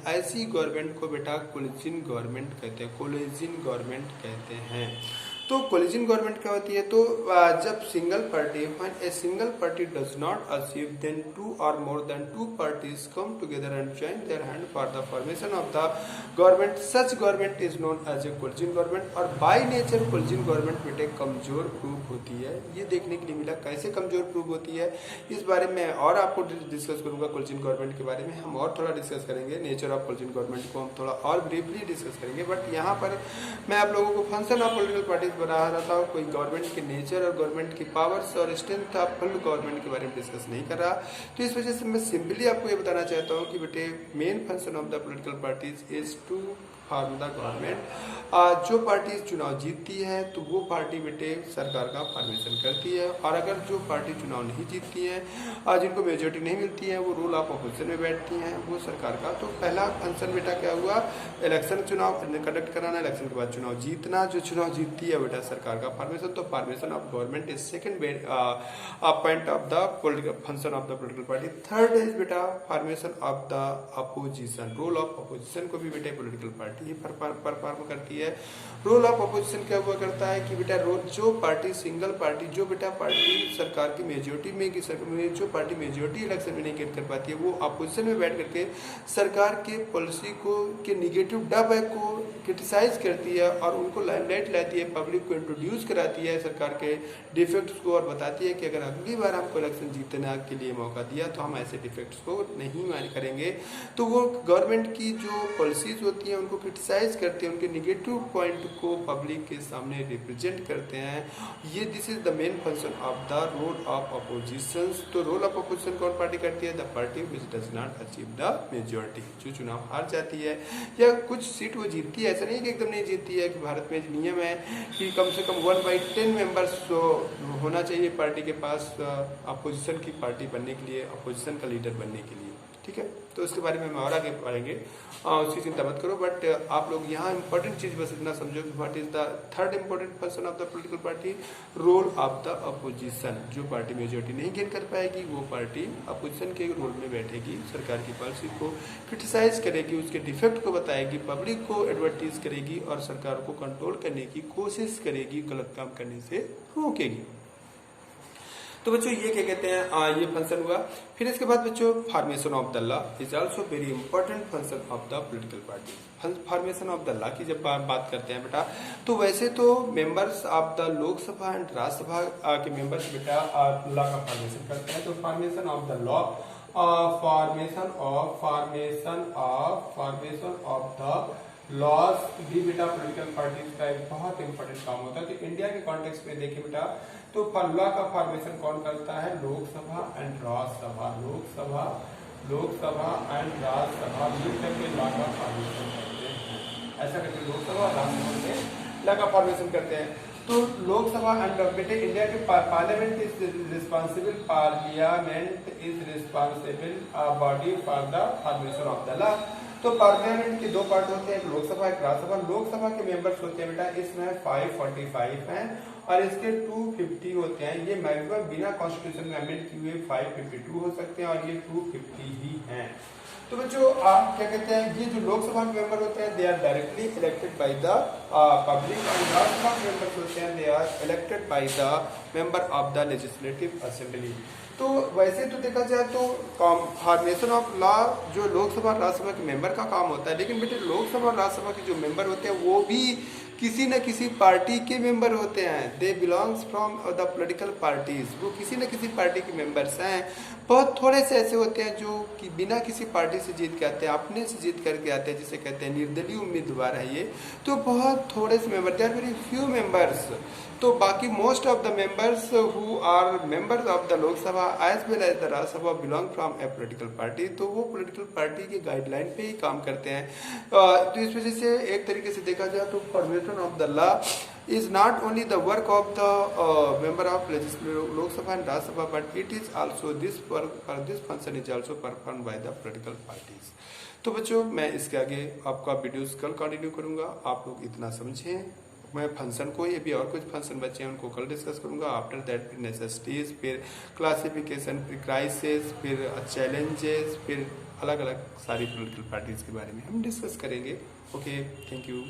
ऐसी गवर्नमेंट को बेटा कोलिजिन गवर्नमेंट कहते हैं, कोलिजिन गवर्नमेंट कहते हैं। तो कोलिजन गवर्नमेंट क्या होती है? तो जब single party, when a single party does not achieve, then two और more than two parties come together and join their hand for the formation of the government, such government is known as a coalition government. और by nature coalition government बेटे कमजोर prove होती है। ये देखने के लिए मिला कैसे कमजोर प्रूव होती है, इस बारे में और आपको डिस्कस करूंगा। कोलिजन गवर्नमेंट के बारे में हम और थोड़ा डिस्कस करेंगे, नेचर ऑफ कोलिजन गवर्नमेंट को हम थोड़ा और ब्रीफली डिस्कस करेंगे। बट यहाँ पर मैं आप लोगों को फंक्शन ऑफ पॉलिटिकल पार्टीज बता रहा था, कोई गवर्नमेंट के नेचर और गवर्नमेंट की पावर्स और स्ट्रेंथ ऑफ फुल गवर्नमेंट के बारे में डिस्कस नहीं कर रहा। तो इस वजह से मैं सिंपली आपको ये बताना चाहता हूँ कि बेटे main function of the political parties is to form the government. जो पार्टी चुनाव जीतती है तो वो पार्टी बेटे सरकार का फॉर्मेशन करती है, और अगर जो पार्टी चुनाव नहीं जीतती है, जिनको मेजोरिटी नहीं मिलती है, वो रूल ऑफ अपोजिशन में बैठती हैं, वो सरकार का। तो पहला फंक्शन बेटा क्या हुआ? इलेक्शन चुनाव कंडक्ट कराना, इलेक्शन के बाद चुनाव जीतना। जो चुनाव जीतती है बेटा सरकार का फॉर्मेशन। तो formation of government is second point of the political function of the political party. Third is बेटा formation of the opposition. Role of opposition को भी बेटे पॉलिटिकल पार्टी ही परफॉर्म करती है। रोल ऑफ अपोजिशन क्या हुआ करता है कि बेटा जो पार्टी सिंगल पार्टी, जो बेटा पार्टी सरकार की मेजोरिटी में, जो पार्टी मेजोरिटी इलेक्शन में नहीं गेट कर पाती है, वो अपोजिशन में बैठ करके सरकार के पॉलिसी को के निगेटिव डब को क्रिटिसाइज करती है और उनको लाइमलाइट लाती है, पब्लिक को इंट्रोड्यूस कराती है सरकार के डिफेक्ट्स को, और बताती है कि अगर अगली बार हमको इलेक्शन जीतने के लिए मौका दिया तो हम ऐसे डिफेक्ट्स को नहीं मान करेंगे। तो वो गवर्नमेंट की जो पॉलिसीज होती हैं उनको क्रिटिसाइज करते हैं, उनके निगेटिव पॉइंट को पब्लिक के सामने रिप्रेजेंट करते हैं। ये this is the main function of the role of opposition. तो रोल ऑफ अपोजिशन कौन पार्टी करती है? The party which does not achieve the majority. जो चुनाव हार जाती है या कुछ सीट वो जीतती है, ऐसा नहीं कि एकदम नहीं जीतती है। कि भारत में नियम है कि कम से कम 1/10 मेंबर्स होना चाहिए पार्टी के पास अपोजिशन की पार्टी बनने के लिए, अपोजिशन का लीडर बनने के लिए। ठीक है, तो उसके बारे में हम और आगे पढ़ेंगे, उसकी चिंता मत करो। बट आप लोग यहाँ इंपॉर्टेंट चीज बस इतना समझो कि what is the third important function of the political party? Role of the opposition. जो पार्टी मेजोरिटी नहीं गेन कर पाएगी वो पार्टी अपोजिशन के रोल में बैठेगी, सरकार की पॉलिसी को क्रिटिसाइज करेगी, उसके डिफेक्ट को बताएगी, पब्लिक को एडवर्टाइज करेगी और सरकार को कंट्रोल करने की कोशिश करेगी, गलत काम करने से रोकेगी। तो बच्चों ये क्या कहते हैं, ये फंक्शन हुआ। फिर इसके बाद बच्चों formation of the law is also very important function of the political party. Formation of the law की जब बात करते हैं बेटा, तो वैसे तो members of the Lok Sabha and Rajya Sabha के मेंबर्स बेटा लॉ का फॉर्मेशन करते हैं। तो formation of the law, formation of the laws भी बेटा पॉलिटिकल पार्टीज का एक बहुत इंपॉर्टेंट काम होता है। तो इंडिया के कॉन्टेक्स्ट में देखिए बेटा, तो लॉ का फॉर्मेशन कौन करता है? लोकसभा एंड राज्यसभा। लोकसभा एंड राज्यसभा मिलकर के लॉ का फॉर्मेशन करते हैं। ऐसा करके लोकसभा और राज्यसभा में लॉ का फॉर्मेशन करते हैं। तो लोकसभा एंड बेटे इंडिया के parliament is responsible body for the formation of the law. तो पार्लियामेंट के दो पार्ट होते हैं, एक लोकसभा एक राज्यसभा। लोकसभा के मेंबर्स होते हैं बेटा इसमें 545 हैं और इसके 250 होते हैं। ये मैक्सिमम बिना कॉन्स्टिट्यूशन में अमेंड किए हुए 552 हो सकते हैं और ये 250 ही हैं। तो बच्चों आप क्या कहते हैं, ये जो लोकसभा के मेंबर होते हैं they are directly elected by the public, और राज्यसभा के मेंबर्स होते हैं they are elected by the member of the legislative assembly. तो वैसे तो देखा जाए तो फॉर्मेशन ऑफ लॉ जो लोकसभा और राज्यसभा के मेंबर का काम होता है, लेकिन बेटे लोकसभा और राज्यसभा के जो मेंबर होते हैं वो भी किसी न किसी पार्टी के मेंबर होते हैं। दे belongs from the political parties. वो किसी न किसी पार्टी के मेंबर्स हैं। बहुत थोड़े से ऐसे होते हैं जो कि बिना किसी पार्टी से जीत के आते हैं, अपने से जीत करके आते हैं, जिसे कहते हैं निर्दलीय उम्मीदवार है ये। तो बहुत थोड़े से member, they are very few members. तो बाकी most of the members who are members of the Lok Sabha as well as the Rajya Sabha belong from a political party. तो वो पॉलिटिकल पार्टी के गाइडलाइन पे ही काम करते हैं। तो इस वजह से एक तरीके से देखा जाए तो formation of the law is not only the work of the member of Lok Sabha and Rajya Sabha, but it is also this work, this function is also performed by the political parties. तो बच्चों मैं इसके आगे आपका videos कल continue करूंगा। आप लोग इतना समझें। मैं फंक्शन को, ये भी और कुछ फंक्शन बचे हैं उनको कल डिस्कस करूंगा। आफ्टर दैट फिर नेसेसिटीज, फिर क्लासिफिकेशन, फिर क्राइसिस, फिर चैलेंजेस, फिर अलग अलग सारी पॉलिटिकल पार्टीज के बारे में हम डिस्कस करेंगे। Okay, thank you.